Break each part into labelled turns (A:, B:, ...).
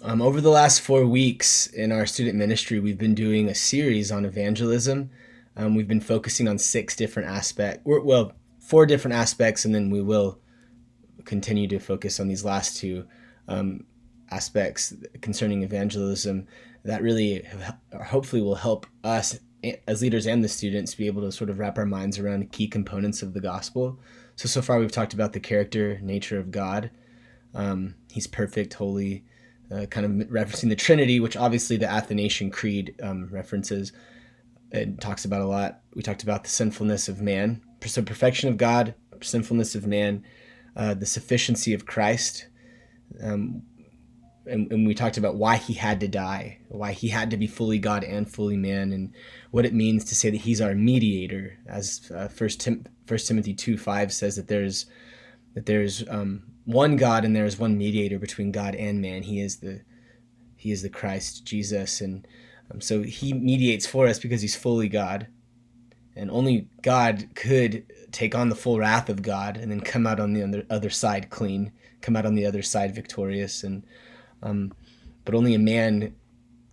A: Over the last 4 weeks in our student ministry, we've been doing a series on evangelism. We've been focusing on six different aspects, well, four different aspects, and then we will continue to focus on these last two aspects concerning evangelism that really hopefully will help us as leaders and the students be able to sort of wrap our minds around key components of the gospel. So far we've talked about the character, nature of God. He's perfect, holy, kind of referencing the Trinity, which obviously the Athanasian Creed references and talks about a lot. We talked about the sinfulness of man, so perfection of God, sinfulness of man, the sufficiency of Christ, and we talked about why he had to die, why he had to be fully God and fully man, and what it means to say that he's our mediator, as 1 Timothy 2:5 says that there's one God and there is one mediator between God and man. He is the Christ, Jesus, and so he mediates for us because he's fully God, and only God could take on the full wrath of God and then come out on the other side clean, come out on the other side victorious, and but only a man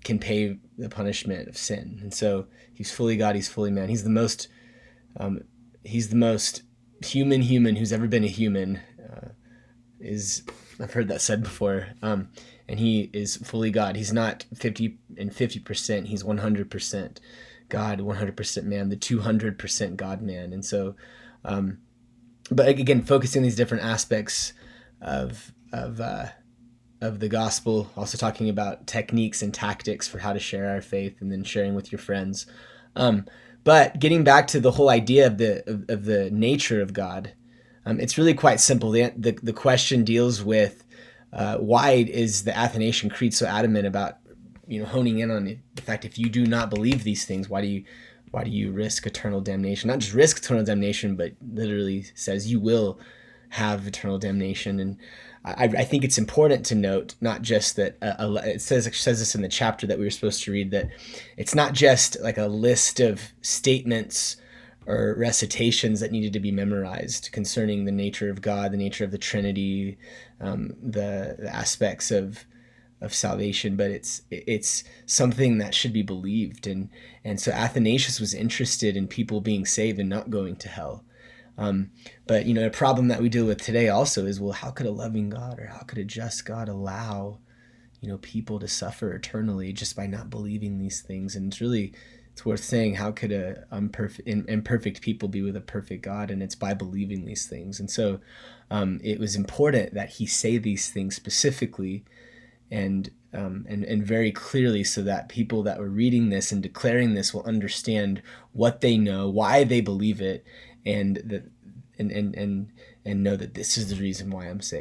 A: can pay the punishment of sin. And so he's fully God, he's fully man. He's the most human who's ever been a human. I've heard that said before. And he is fully God. He's not 50%. He's 100% God, 100% man, the 200% God man. And so, but again, focusing on these different aspects of the gospel, also talking about techniques and tactics for how to share our faith, and then sharing with your friends. But getting back to the whole idea of the nature of God, it's really quite simple. The question deals with why is the Athanasian Creed so adamant about honing in on the fact, if you do not believe these things, why do you risk eternal damnation? Not just risk eternal damnation, but literally says you will have eternal damnation. And I think it's important to note not just that it says this in the chapter that we were supposed to read, that it's not just like a list of statements or recitations that needed to be memorized concerning the nature of God, the nature of the Trinity, the aspects of salvation, but it's something that should be believed. And so Athanasius was interested in people being saved and not going to hell. But a problem that we deal with today also is, well, how could a loving God or how could a just God allow people to suffer eternally just by not believing these things? And it's worth saying, how could imperfect people be with a perfect God? And it's by believing these things. And so it was important that he say these things specifically and very clearly, so that people that were reading this and declaring this will understand what they know, why they believe it, and know that this is the reason why I'm saved.